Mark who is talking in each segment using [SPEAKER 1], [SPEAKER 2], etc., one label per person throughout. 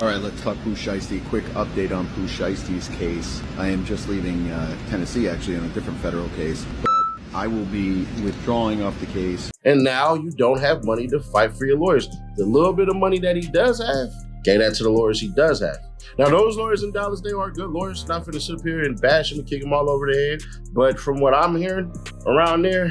[SPEAKER 1] All right, let's talk Pooh Shiesty. Quick update on Pooh Shiesty's case. I am just leaving Tennessee, actually, on a different federal case, but I will be withdrawing off the case.
[SPEAKER 2] And now you don't have money to fight for your lawyers. The little bit of money that he does have, gave that to the lawyers he does have. Now, those lawyers in Dallas, they are good lawyers. Not for to sit up here and bash them and kick them all over the head. But from what I'm hearing around there,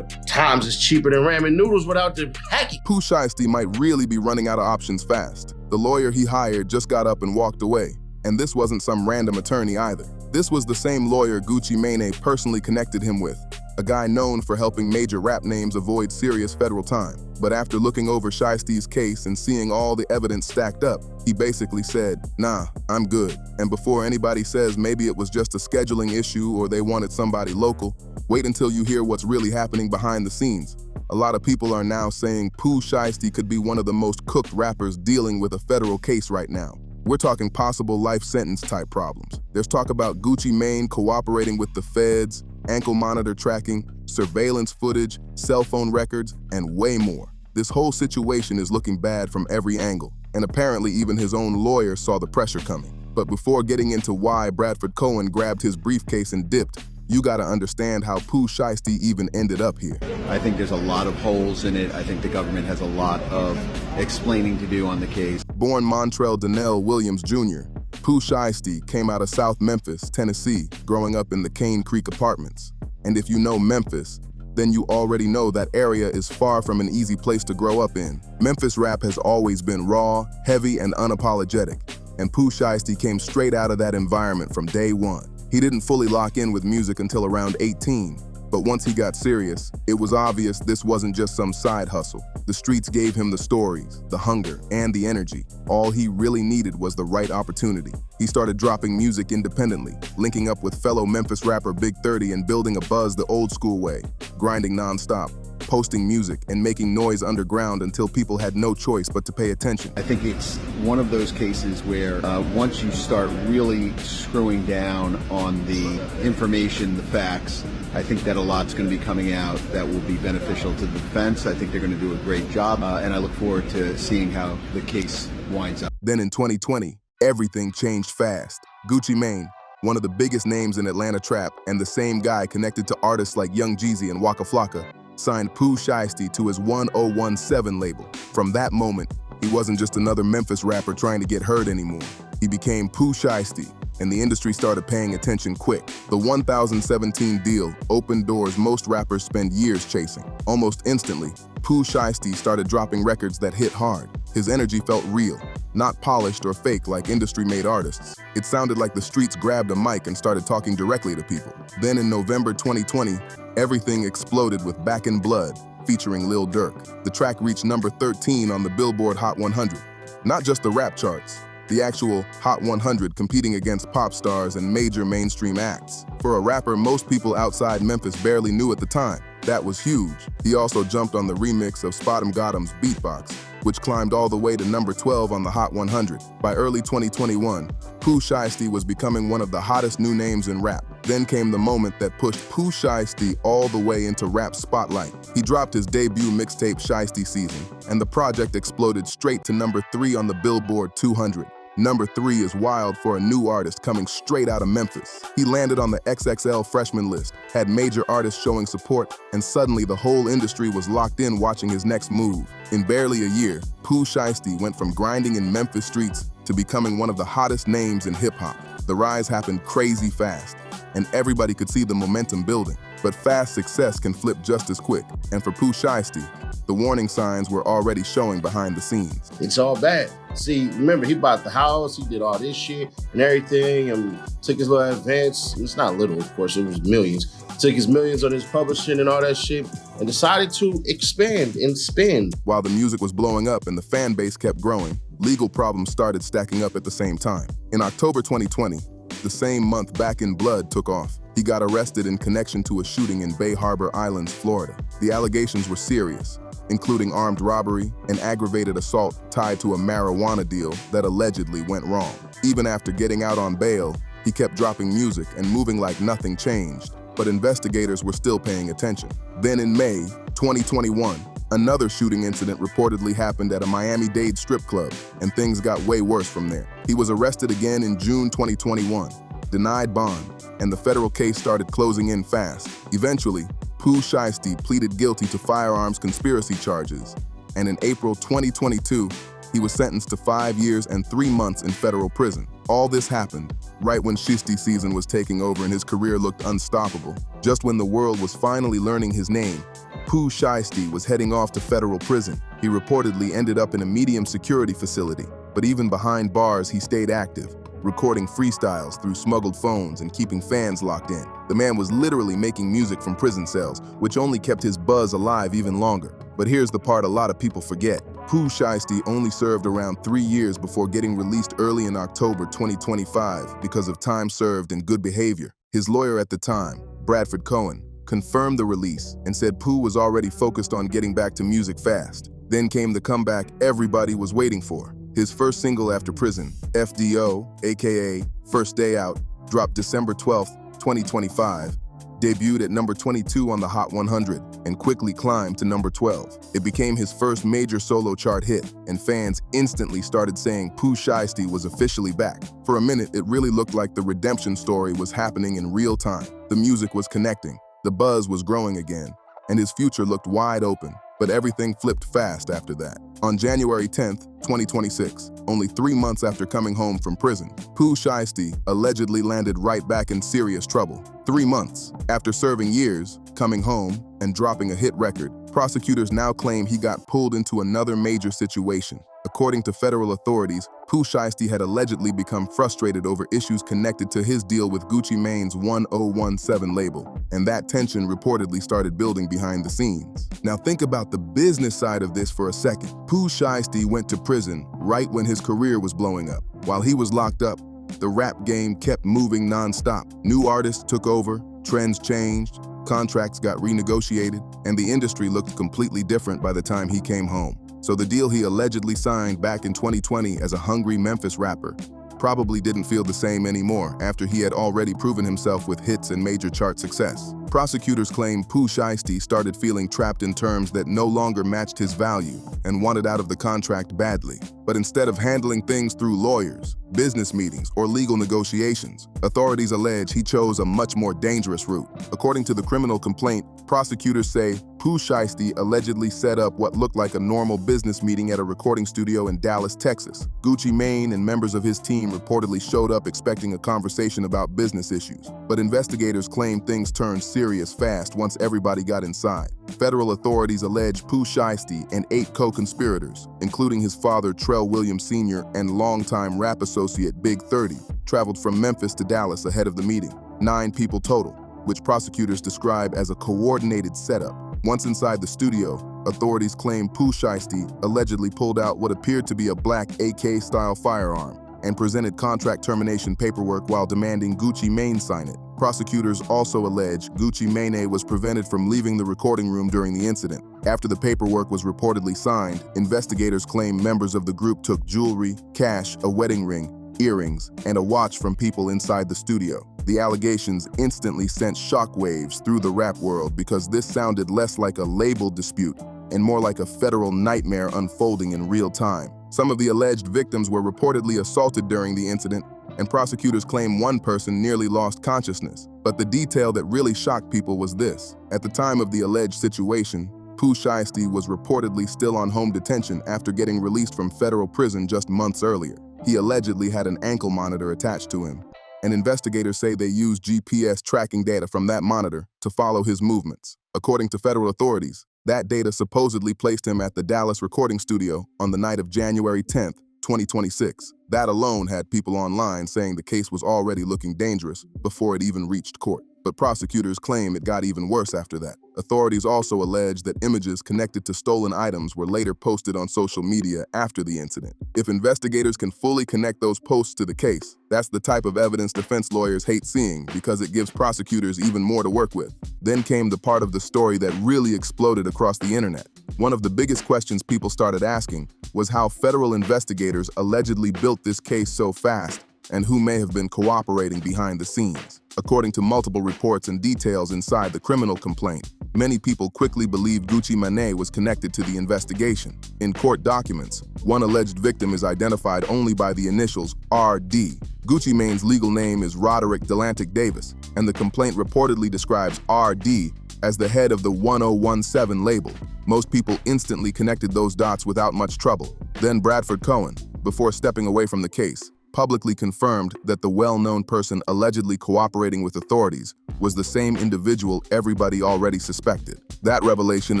[SPEAKER 2] times is cheaper than ramen noodles without the packing.
[SPEAKER 3] Pooh Shiesty might really be running out of options fast. The lawyer he hired just got up and walked away. And this wasn't some random attorney either. This was the same lawyer Gucci Mane personally connected him with, a guy known for helping major rap names avoid serious federal time. But after looking over Shiesty's case and seeing all the evidence stacked up, he basically said, "Nah, I'm good." And before anybody says maybe it was just a scheduling issue or they wanted somebody local, wait until you hear what's really happening behind the scenes. A lot of people are now saying Pooh Shiesty could be one of the most cooked rappers dealing with a federal case right now. We're talking possible life sentence type problems. There's talk about Gucci Mane cooperating with the feds, ankle monitor tracking, surveillance footage, cell phone records, and way more. This whole situation is looking bad from every angle, and apparently even his own lawyer saw the pressure coming. But before getting into why Bradford Cohen grabbed his briefcase and dipped, you gotta understand how Pooh Shiesty even ended up here.
[SPEAKER 1] I think there's a lot of holes in it. I think the government has a lot of explaining to do on the case.
[SPEAKER 3] Born Montrell Donnell Williams Jr., Pooh Shiesty came out of South Memphis, Tennessee, growing up in the Cane Creek apartments. And if you know Memphis, then you already know that area is far from an easy place to grow up in. Memphis rap has always been raw, heavy, and unapologetic. And Pooh Shiesty came straight out of that environment from day one. He didn't fully lock in with music until around 18, but once he got serious, it was obvious this wasn't just some side hustle. The streets gave him the stories, the hunger, and the energy. All he really needed was the right opportunity. He started dropping music independently, linking up with fellow Memphis rapper Big 30 and building a buzz the old school way, grinding nonstop, posting music, and making noise underground until people had no choice but to pay attention.
[SPEAKER 1] I think it's one of those cases where once you start really screwing down on the information, the facts, I think that a lot's going to be coming out that will be beneficial to the defense. I think they're going to do a great job, and I look forward to seeing how the case winds up.
[SPEAKER 3] Then in 2020, everything changed fast. Gucci Mane, one of the biggest names in Atlanta trap, and the same guy connected to artists like Young Jeezy and Waka Flocka, signed Pooh Shiesty to his 1017 label. From that moment, he wasn't just another Memphis rapper trying to get heard anymore. He became Pooh Shiesty, and the industry started paying attention quick. The 1017 deal opened doors most rappers spend years chasing. Almost instantly, Pooh Shiesty started dropping records that hit hard. His energy felt real, not polished or fake like industry-made artists. It sounded like the streets grabbed a mic and started talking directly to people. Then in November 2020, everything exploded with Back in Blood, featuring Lil Durk. The track reached number 13 on the Billboard Hot 100. Not just the rap charts, the actual Hot 100 competing against pop stars and major mainstream acts. For a rapper most people outside Memphis barely knew at the time, that was huge. He also jumped on the remix of Spot 'em Got 'em's Beatbox, which climbed all the way to number 12 on the Hot 100. By early 2021, Pooh Shiesty was becoming one of the hottest new names in rap. Then came the moment that pushed Pooh Shiesty all the way into rap spotlight. He dropped his debut mixtape Shiesty Season, and the project exploded straight to number 3 on the Billboard 200. Number 3 is wild for a new artist coming straight out of Memphis. He landed on the XXL freshman list, had major artists showing support, and suddenly the whole industry was locked in watching his next move. In barely a year, Pooh Shiesty went from grinding in Memphis streets to becoming one of the hottest names in hip-hop. The rise happened crazy fast, and everybody could see the momentum building. But fast success can flip just as quick, and for Pooh Shiesty, the warning signs were already showing behind the scenes.
[SPEAKER 2] It's all bad. See, remember, he bought the house, he did all this shit and everything, and took his little advance. It's not little, of course, it was millions. Took his millions on his publishing and all that shit, and decided to expand and spend.
[SPEAKER 3] While the music was blowing up and the fan base kept growing, legal problems started stacking up at the same time. In October 2020, the same month Back in Blood took off. He got arrested in connection to a shooting in Bay Harbor Islands, Florida. The allegations were serious, including armed robbery and aggravated assault tied to a marijuana deal that allegedly went wrong. Even after getting out on bail, he kept dropping music and moving like nothing changed, but investigators were still paying attention. Then in May 2021, Another shooting incident reportedly happened at a Miami-Dade strip club, and things got way worse from there. He was arrested again in June 2021, denied bond, and the federal case started closing in fast. Eventually, Pooh Shiesty pleaded guilty to firearms conspiracy charges, and in April 2022, he was sentenced to 5 years and 3 months in federal prison. All this happened right when Shiesty season was taking over and his career looked unstoppable. Just when the world was finally learning his name, Pooh Shiesty was heading off to federal prison. He reportedly ended up in a medium security facility, but even behind bars he stayed active, recording freestyles through smuggled phones and keeping fans locked in. The man was literally making music from prison cells, which only kept his buzz alive even longer. But here's the part a lot of people forget. Pooh Shiesty only served around 3 years before getting released early in October 2025 because of time served and good behavior. His lawyer at the time, Bradford Cohen, confirmed the release and said Pooh was already focused on getting back to music fast. Then came the comeback everybody was waiting for. His first single after prison, FDO, aka First Day Out, dropped December 12, 2025, debuted at number 22 on the Hot 100, and quickly climbed to number 12. It became his first major solo chart hit, and fans instantly started saying Pooh Shiesty was officially back. For a minute, it really looked like the redemption story was happening in real time. The music was connecting, the buzz was growing again, and his future looked wide open. But everything flipped fast after that. On January 10th, 2026, only 3 months after coming home from prison, Pooh Shiesty allegedly landed right back in serious trouble. 3 months after serving years, coming home, and dropping a hit record, prosecutors now claim he got pulled into another major situation. According to federal authorities, Pooh Shiesty had allegedly become frustrated over issues connected to his deal with Gucci Mane's 1017 label, and that tension reportedly started building behind the scenes. Now think about the business side of this for a second. Pooh Shiesty went to prison right when his career was blowing up. While he was locked up, the rap game kept moving non-stop. New artists took over, trends changed, contracts got renegotiated, and the industry looked completely different by the time he came home. So the deal he allegedly signed back in 2020 as a hungry Memphis rapper probably didn't feel the same anymore after he had already proven himself with hits and major chart success. Prosecutors claim Pooh Shiesty started feeling trapped in terms that no longer matched his value and wanted out of the contract badly. But instead of handling things through lawyers, business meetings, or legal negotiations, authorities allege he chose a much more dangerous route. According to the criminal complaint, prosecutors say Pooh Shiesty allegedly set up what looked like a normal business meeting at a recording studio in Dallas, Texas. Gucci Mane and members of his team reportedly showed up expecting a conversation about business issues, but investigators claim things turned serious fast once everybody got inside. Federal authorities allege Pooh Shiesty and 8 co-conspirators, including his father Trell Williams Sr. and longtime rap associate Big 30, traveled from Memphis to Dallas ahead of the meeting. 9 people total, which prosecutors describe as a coordinated setup. Once inside the studio, authorities claim Pooh Shiesty allegedly pulled out what appeared to be a black AK-style firearm and presented contract termination paperwork while demanding Gucci Mane sign it. Prosecutors also allege Gucci Mane was prevented from leaving the recording room during the incident. After the paperwork was reportedly signed, investigators claim members of the group took jewelry, cash, a wedding ring, earrings, and a watch from people inside the studio. The allegations instantly sent shockwaves through the rap world because this sounded less like a label dispute and more like a federal nightmare unfolding in real time. Some of the alleged victims were reportedly assaulted during the incident, and prosecutors claim one person nearly lost consciousness. But the detail that really shocked people was this. At the time of the alleged situation, Pooh Shiesty was reportedly still on home detention after getting released from federal prison just months earlier. He allegedly had an ankle monitor attached to him, and investigators say they used GPS tracking data from that monitor to follow his movements. According to federal authorities, that data supposedly placed him at the Dallas recording studio on the night of January 10th, 2026. That alone had people online saying the case was already looking dangerous before it even reached court. But prosecutors claim it got even worse after that. Authorities also allege that images connected to stolen items were later posted on social media after the incident. If investigators can fully connect those posts to the case, that's the type of evidence defense lawyers hate seeing because it gives prosecutors even more to work with. Then came the part of the story that really exploded across the internet. One of the biggest questions people started asking was how federal investigators allegedly built this case so fast and who may have been cooperating behind the scenes. According to multiple reports and details inside the criminal complaint, Many people quickly believed Gucci Mane was connected to the investigation. In court documents, one alleged victim is identified only by the initials RD. Gucci Mane's legal name is Roderick Delantic Davis, and the complaint reportedly describes RD as the head of the 1017 label. Most people instantly connected those dots without much trouble. Then Bradford Cohen, before stepping away from the case, publicly confirmed that the well-known person allegedly cooperating with authorities was the same individual everybody already suspected. That revelation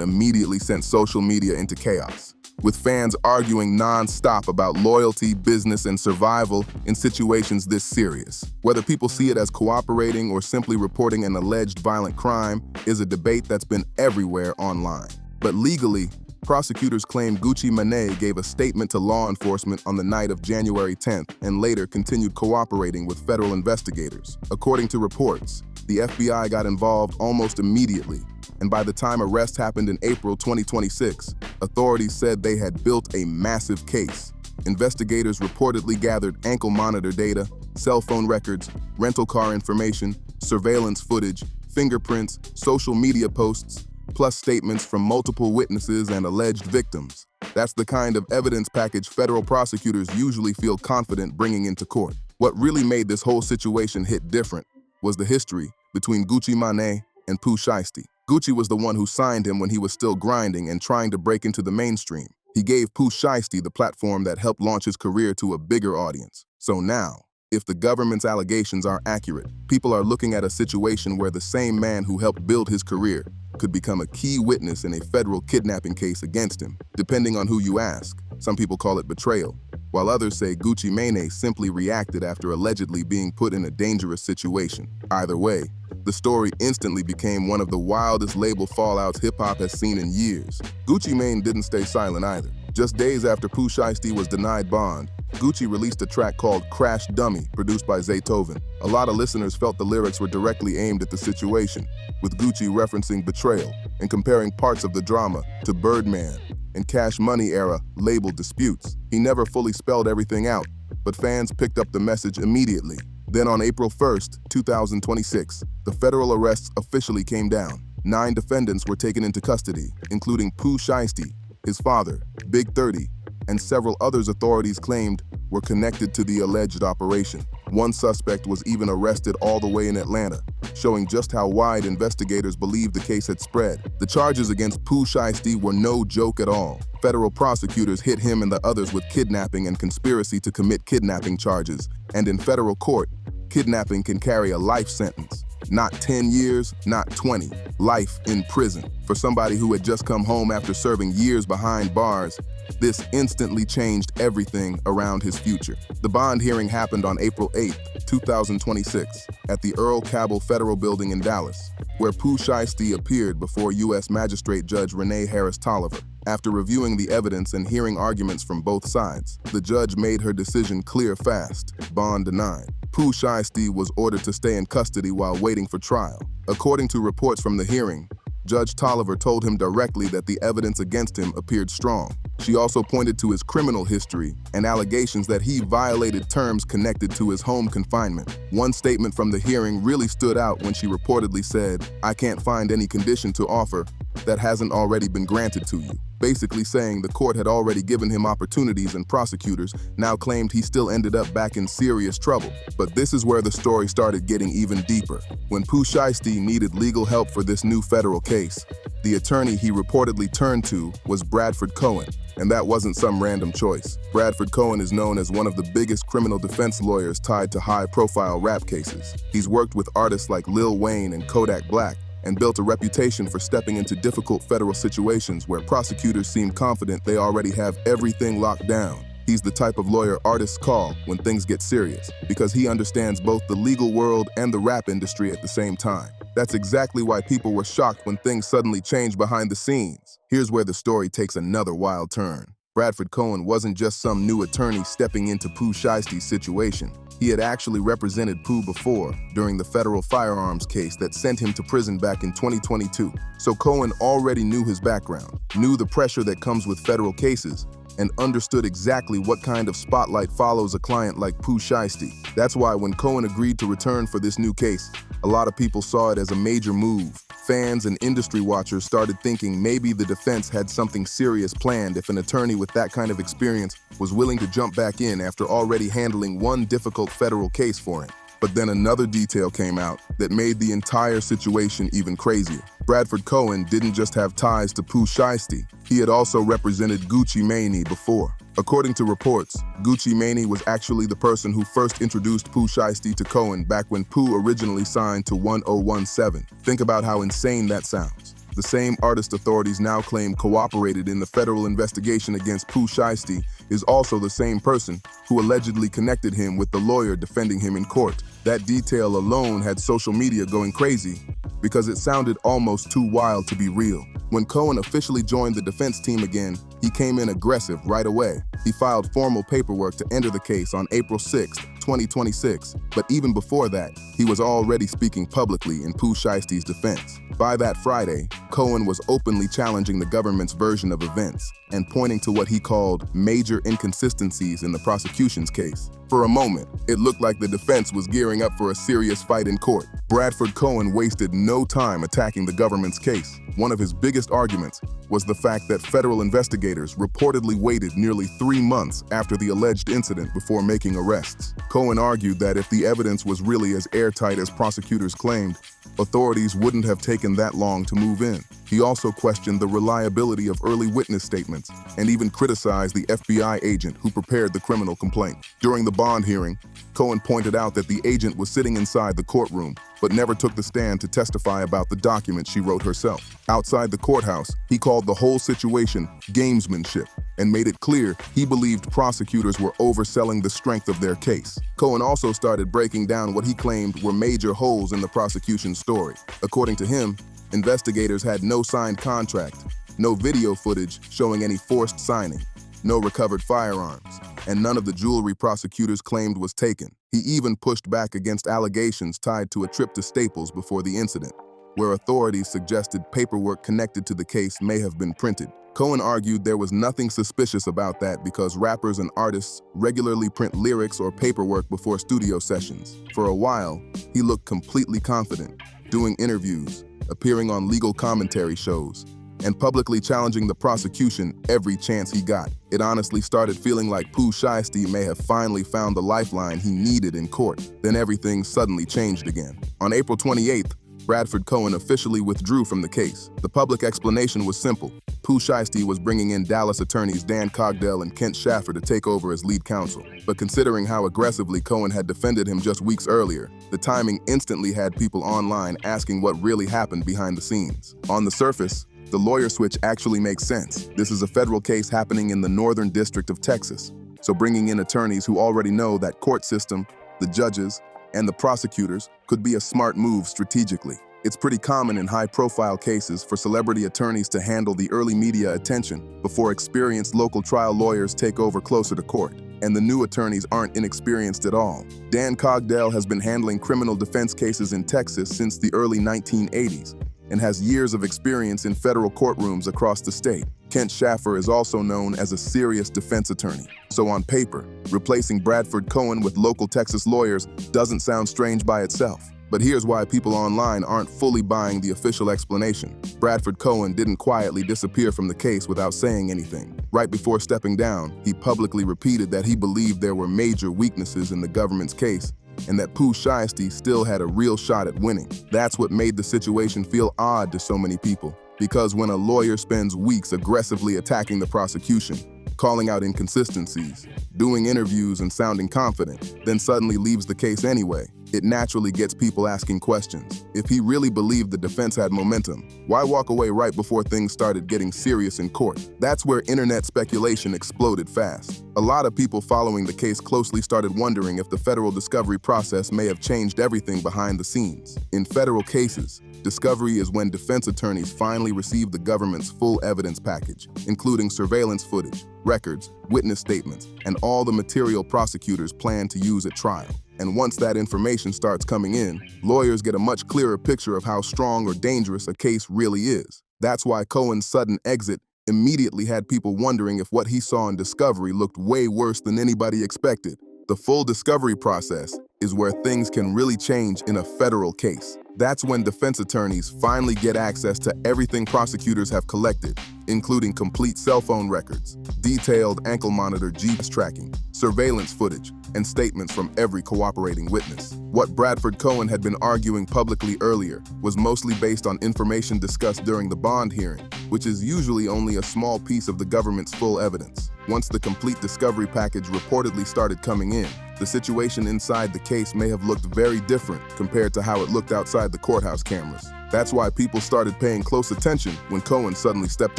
[SPEAKER 3] immediately sent social media into chaos, with fans arguing non-stop about loyalty, business, and survival in situations this serious. Whether people see it as cooperating or simply reporting an alleged violent crime is a debate that's been everywhere online. But legally, prosecutors claim Gucci Mane gave a statement to law enforcement on the night of January 10th and later continued cooperating with federal investigators. According to reports, the FBI got involved almost immediately, and by the time arrest happened in April 2026, authorities said they had built a massive case. Investigators reportedly gathered ankle monitor data, cell phone records, rental car information, surveillance footage, fingerprints, social media posts, plus statements from multiple witnesses and alleged victims. That's the kind of evidence package federal prosecutors usually feel confident bringing into court. What really made this whole situation hit different was the history between Gucci Mane and Pooh Shiesty. Gucci was the one who signed him when he was still grinding and trying to break into the mainstream. He gave Pooh Shiesty the platform that helped launch his career to a bigger audience. So now, if the government's allegations are accurate, people are looking at a situation where the same man who helped build his career could become a key witness in a federal kidnapping case against him. Depending on who you ask, some people call it betrayal, while others say Gucci Mane simply reacted after allegedly being put in a dangerous situation. Either way, the story instantly became one of the wildest label fallouts hip-hop has seen in years. Gucci Mane didn't stay silent either. Just days after Pooh Shiesty was denied bond, Gucci released a track called Crash Dummy, produced by Zaytoven. A lot of listeners felt the lyrics were directly aimed at the situation, with Gucci referencing betrayal and comparing parts of the drama to Birdman and Cash Money era label disputes. He never fully spelled everything out, but fans picked up the message immediately. Then on April 1st, 2026, the federal arrests officially came down. 9 defendants were taken into custody, including Pooh Shiesty, his father, Big 30, and several others authorities claimed were connected to the alleged operation. One suspect was even arrested all the way in Atlanta, showing just how wide investigators believed the case had spread. The charges against Pooh Shiesty were no joke at all. Federal prosecutors hit him and the others with kidnapping and conspiracy to commit kidnapping charges, and in federal court, kidnapping can carry a life sentence. Not 10 years, not 20. Life in prison. For somebody who had just come home after serving years behind bars, this instantly changed everything around his future. The bond hearing happened on April 8, 2026, at the Earl Cabell Federal Building in Dallas, where Pooh Shiesty appeared before U.S. Magistrate Judge Renee Harris Tolliver. After reviewing the evidence and hearing arguments from both sides, the judge made her decision clear fast: bond denied. Pooh Shiesty was ordered to stay in custody while waiting for trial. According to reports from the hearing, Judge Tolliver told him directly that the evidence against him appeared strong. She also pointed to his criminal history and allegations that he violated terms connected to his home confinement. One statement from the hearing really stood out when she reportedly said, "I can't find any condition to offer that hasn't already been granted to you." Basically saying the court had already given him opportunities, and prosecutors now claimed he still ended up back in serious trouble. But this is where the story started getting even deeper. When Pooh Shiesty needed legal help for this new federal case, the attorney he reportedly turned to was Bradford Cohen. And that wasn't some random choice. Bradford Cohen is known as one of the biggest criminal defense lawyers tied to high-profile rap cases. He's worked with artists like Lil Wayne and Kodak Black, and built a reputation for stepping into difficult federal situations where prosecutors seem confident they already have everything locked down. He's the type of lawyer artists call when things get serious, because he understands both the legal world and the rap industry at the same time. That's exactly why people were shocked when things suddenly changed behind the scenes. Here's where the story takes another wild turn. Bradford Cohen wasn't just some new attorney stepping into Pooh Shiesty's situation. He had actually represented Pooh before, during the federal firearms case that sent him to prison back in 2022. So Cohen already knew his background, knew the pressure that comes with federal cases, and understood exactly what kind of spotlight follows a client like Pooh Shiesty. That's why when Cohen agreed to return for this new case, a lot of people saw it as a major move. Fans and industry watchers started thinking maybe the defense had something serious planned if an attorney with that kind of experience was willing to jump back in after already handling one difficult federal case for him. But then another detail came out that made the entire situation even crazier. Bradford Cohen didn't just have ties to Pooh Shiesty, he had also represented Gucci Mane before. According to reports, Gucci Mane was actually the person who first introduced Pooh Shiesty to Cohen back when Pooh originally signed to 1017. Think about how insane that sounds. The same artist authorities now claim cooperated in the federal investigation against Pooh Shiesty is also the same person who allegedly connected him with the lawyer defending him in court. That detail alone had social media going crazy because it sounded almost too wild to be real. When Cohen officially joined the defense team again, he came in aggressive right away. He filed formal paperwork to enter the case on April 6, 2026, but even before that, he was already speaking publicly in Pooh Shiesty's defense. By that Friday, Cohen was openly challenging the government's version of events and pointing to what he called major inconsistencies in the prosecution's case. For a moment, it looked like the defense was gearing up for a serious fight in court. Bradford Cohen wasted no time attacking the government's case. One of his biggest arguments was the fact that federal investigators reportedly waited nearly 3 months after the alleged incident before making arrests. Cohen argued that if the evidence was really as airtight as prosecutors claimed, authorities wouldn't have taken that long to move in. He also questioned the reliability of early witness statements and even criticized the FBI agent who prepared the criminal complaint. During the bond hearing, Cohen pointed out that the agent was sitting inside the courtroom, but never took the stand to testify about the document she wrote herself. Outside the courthouse, he called the whole situation gamesmanship and made it clear he believed prosecutors were overselling the strength of their case. Cohen also started breaking down what he claimed were major holes in the prosecution's story. According to him, investigators had no signed contract, no video footage showing any forced signing, no recovered firearms, and none of the jewelry prosecutors claimed was taken. He even pushed back against allegations tied to a trip to Staples before the incident, where authorities suggested paperwork connected to the case may have been printed. Cohen argued there was nothing suspicious about that because rappers and artists regularly print lyrics or paperwork before studio sessions. For a while, he looked completely confident, doing interviews, appearing on legal commentary shows, and publicly challenging the prosecution every chance he got. It honestly started feeling like Pooh Shiesty may have finally found the lifeline he needed in court. Then everything suddenly changed again. On April 28th, Bradford Cohen officially withdrew from the case. The public explanation was simple. Pooh Shiesty was bringing in Dallas attorneys Dan Cogdell and Kent Schaffer to take over as lead counsel. But considering how aggressively Cohen had defended him just weeks earlier, the timing instantly had people online asking what really happened behind the scenes. On the surface, the lawyer switch actually makes sense. This is a federal case happening in the Northern District of Texas. So bringing in attorneys who already know that court system, the judges, and the prosecutors could be a smart move strategically. It's pretty common in high-profile cases for celebrity attorneys to handle the early media attention before experienced local trial lawyers take over closer to court. And the new attorneys aren't inexperienced at all. Dan Cogdell has been handling criminal defense cases in Texas since the early 1980s and has years of experience in federal courtrooms across the state. Kent Schaffer is also known as a serious defense attorney. So on paper, replacing Bradford Cohen with local Texas lawyers doesn't sound strange by itself. But here's why people online aren't fully buying the official explanation. Bradford Cohen didn't quietly disappear from the case without saying anything. Right before stepping down, he publicly repeated that he believed there were major weaknesses in the government's case and that Pooh Shiesty still had a real shot at winning. That's what made the situation feel odd to so many people. Because when a lawyer spends weeks aggressively attacking the prosecution, calling out inconsistencies, doing interviews and sounding confident, then suddenly leaves the case anyway, it naturally gets people asking questions. If he really believed the defense had momentum, why walk away right before things started getting serious in court? That's where internet speculation exploded fast. A lot of people following the case closely started wondering if the federal discovery process may have changed everything behind the scenes. In federal cases, discovery is when defense attorneys finally receive the government's full evidence package, including surveillance footage, records, witness statements, and all the material prosecutors plan to use at trial. And once that information starts coming in, lawyers get a much clearer picture of how strong or dangerous a case really is. That's why Cohen's sudden exit immediately had people wondering if what he saw in discovery looked way worse than anybody expected. The full discovery process is where things can really change in a federal case. That's when defense attorneys finally get access to everything prosecutors have collected, including complete cell phone records, detailed ankle monitor GPS tracking, surveillance footage, and statements from every cooperating witness. What Bradford Cohen had been arguing publicly earlier was mostly based on information discussed during the bond hearing, which is usually only a small piece of the government's full evidence. Once the complete discovery package reportedly started coming in, the situation inside the case may have looked very different compared to how it looked outside the courthouse cameras. That's why people started paying close attention when Cohen suddenly stepped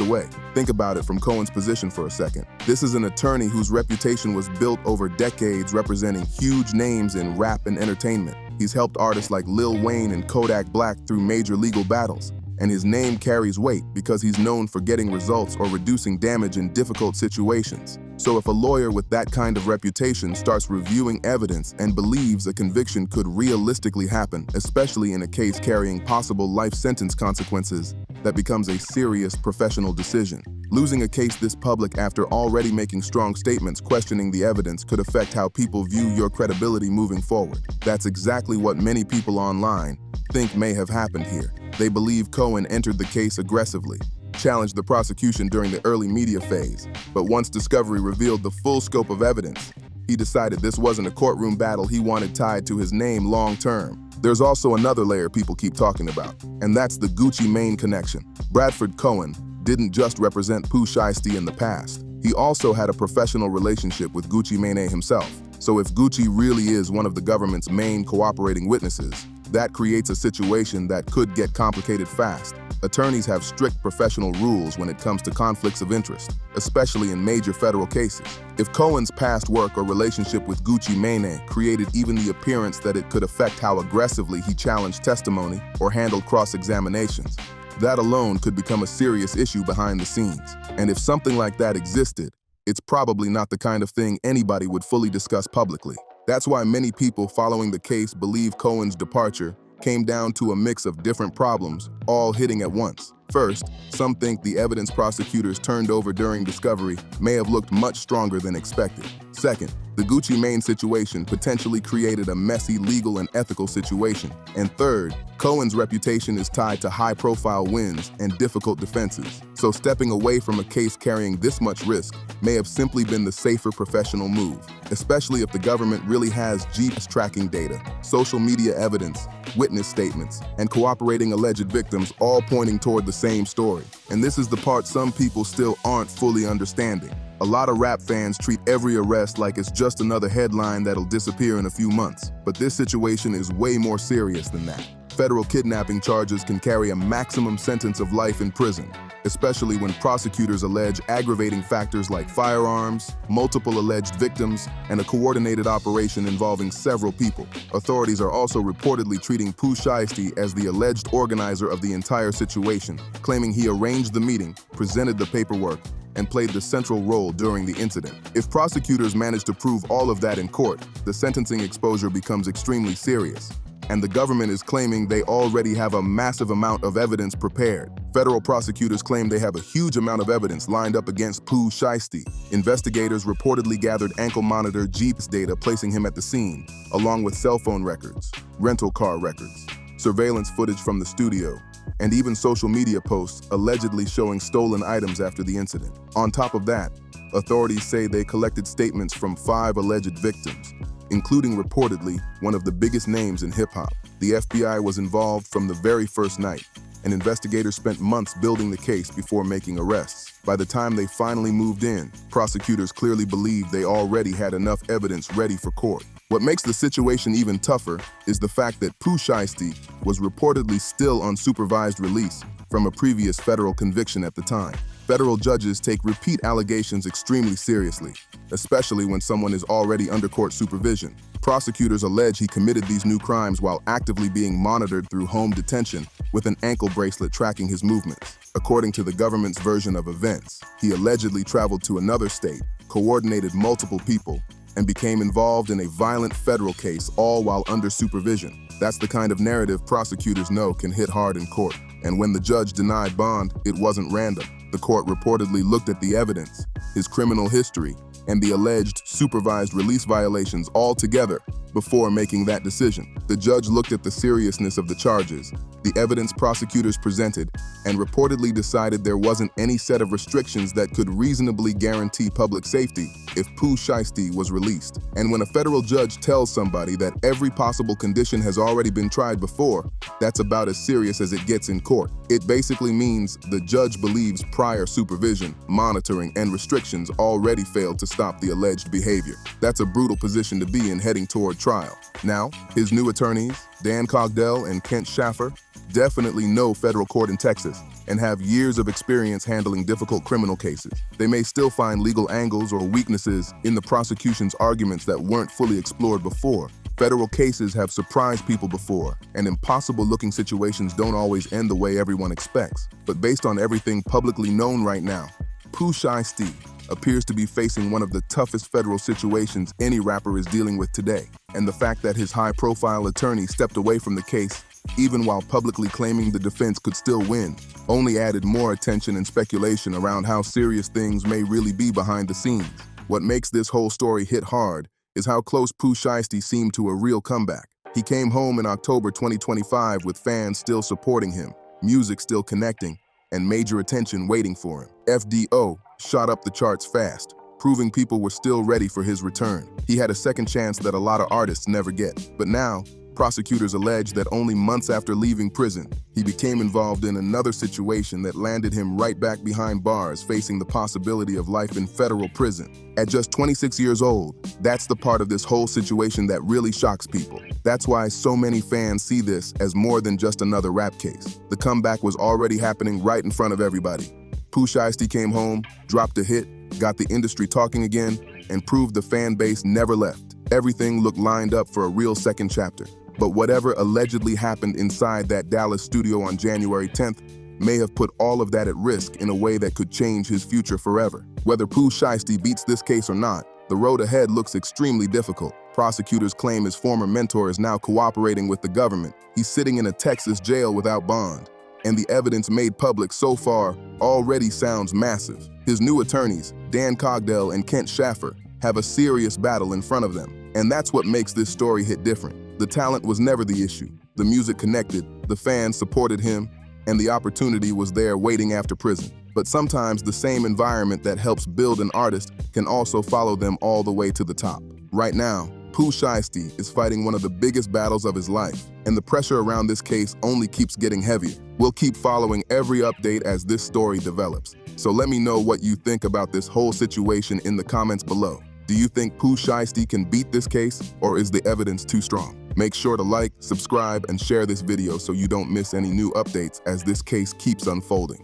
[SPEAKER 3] away. Think about it from Cohen's position for a second. This is an attorney whose reputation was built over decades representing huge names in rap and entertainment. He's helped artists like Lil Wayne and Kodak Black through major legal battles. And his name carries weight because he's known for getting results or reducing damage in difficult situations. So if a lawyer with that kind of reputation starts reviewing evidence and believes a conviction could realistically happen, especially in a case carrying possible life sentence consequences, that becomes a serious professional decision. Losing a case this public after already making strong statements questioning the evidence could affect how people view your credibility moving forward. That's exactly what many people online think may have happened here. They believe Cohen entered the case aggressively, challenged the prosecution during the early media phase, but once discovery revealed the full scope of evidence, he decided this wasn't a courtroom battle he wanted tied to his name long term. There's also another layer people keep talking about, and that's the Gucci Mane connection. Bradford Cohen didn't just represent Pooh Shiesty in the past. He also had a professional relationship with Gucci Mane himself. So if Gucci really is one of the government's main cooperating witnesses, that creates a situation that could get complicated fast. Attorneys have strict professional rules when it comes to conflicts of interest, especially in major federal cases. If Cohen's past work or relationship with Gucci Mane created even the appearance that it could affect how aggressively he challenged testimony or handled cross-examinations, that alone could become a serious issue behind the scenes. And if something like that existed, it's probably not the kind of thing anybody would fully discuss publicly. That's why many people following the case believe Cohen's departure came down to a mix of different problems, all hitting at once. First, some think the evidence prosecutors turned over during discovery may have looked much stronger than expected. Second, the Gucci Mane situation potentially created a messy legal and ethical situation. And third, Cohen's reputation is tied to high-profile wins and difficult defenses. So stepping away from a case carrying this much risk may have simply been the safer professional move, especially if the government really has GPS tracking data, social media evidence, witness statements, and cooperating alleged victims all pointing toward the same story. And this is the part some people still aren't fully understanding. A lot of rap fans treat every arrest like it's just another headline that'll disappear in a few months. But this situation is way more serious than that. Federal kidnapping charges can carry a maximum sentence of life in prison, especially when prosecutors allege aggravating factors like firearms, multiple alleged victims, and a coordinated operation involving several people. Authorities are also reportedly treating Pooh Shiesty as the alleged organizer of the entire situation, claiming he arranged the meeting, presented the paperwork, and played the central role during the incident. If prosecutors manage to prove all of that in court, the sentencing exposure becomes extremely serious. And the government is claiming they already have a massive amount of evidence prepared. Federal prosecutors claim they have a huge amount of evidence lined up against Pooh Shiesty. Investigators reportedly gathered ankle monitor GPS data placing him at the scene, along with cell phone records, rental car records, surveillance footage from the studio, and even social media posts allegedly showing stolen items after the incident. On top of that, authorities say they collected statements from 5 alleged victims, including reportedly one of the biggest names in hip-hop. The FBI was involved from the very first night, and investigators spent months building the case before making arrests. By the time they finally moved in, prosecutors clearly believed they already had enough evidence ready for court. What makes the situation even tougher is the fact that Pooh Shiesty was reportedly still on supervised release from a previous federal conviction at the time. Federal judges take repeat allegations extremely seriously, especially when someone is already under court supervision. Prosecutors allege he committed these new crimes while actively being monitored through home detention with an ankle bracelet tracking his movements. According to the government's version of events, he allegedly traveled to another state, coordinated multiple people, and became involved in a violent federal case, all while under supervision. That's the kind of narrative prosecutors know can hit hard in court. And when the judge denied bond, it wasn't random. The court reportedly looked at the evidence, his criminal history, and the alleged supervised release violations all together before making that decision. The judge looked at the seriousness of the charges, the evidence prosecutors presented, and reportedly decided there wasn't any set of restrictions that could reasonably guarantee public safety if Pooh Shiesty was released. And when a federal judge tells somebody that every possible condition has already been tried before, that's about as serious as it gets in court. It basically means the judge believes prior supervision, monitoring, and restrictions already failed to stop the alleged behavior. That's a brutal position to be in heading toward trial. Now, his new attorneys, Dan Cogdell and Kent Schaffer, definitely know federal court in Texas and have years of experience handling difficult criminal cases. They may still find legal angles or weaknesses in the prosecution's arguments that weren't fully explored before. Federal cases have surprised people before, and impossible-looking situations don't always end the way everyone expects. But based on everything publicly known right now, Pooh Shiesty appears to be facing one of the toughest federal situations any rapper is dealing with today. And the fact that his high-profile attorney stepped away from the case, even while publicly claiming the defense could still win, only added more attention and speculation around how serious things may really be behind the scenes. What makes this whole story hit hard is how close Pooh Shiesty seemed to a real comeback. He came home in October 2025 with fans still supporting him, music still connecting, and major attention waiting for him. FDO shot up the charts fast, proving people were still ready for his return. He had a second chance that a lot of artists never get. But now, prosecutors allege that only months after leaving prison, he became involved in another situation that landed him right back behind bars, facing the possibility of life in federal prison. At just 26 years old, that's the part of this whole situation that really shocks people. That's why so many fans see this as more than just another rap case. The comeback was already happening right in front of everybody. Pooh Shiesty came home, dropped a hit, got the industry talking again, and proved the fan base never left. Everything looked lined up for a real second chapter. But whatever allegedly happened inside that Dallas studio on January 10th may have put all of that at risk in a way that could change his future forever. Whether Pooh Shiesty beats this case or not, the road ahead looks extremely difficult. Prosecutors claim his former mentor is now cooperating with the government. He's sitting in a Texas jail without bond, and the evidence made public so far already sounds massive. His new attorneys, Dan Cogdell and Kent Schaffer, have a serious battle in front of them, and that's what makes this story hit different. The talent was never the issue. The music connected, the fans supported him, and the opportunity was there waiting after prison. But sometimes the same environment that helps build an artist can also follow them all the way to the top. Right now, Pooh Shiesty is fighting one of the biggest battles of his life, and the pressure around this case only keeps getting heavier. We'll keep following every update as this story develops. So let me know what you think about this whole situation in the comments below. Do you think Pooh Shiesty can beat this case, or is the evidence too strong? Make sure to like, subscribe, and share this video so you don't miss any new updates as this case keeps unfolding.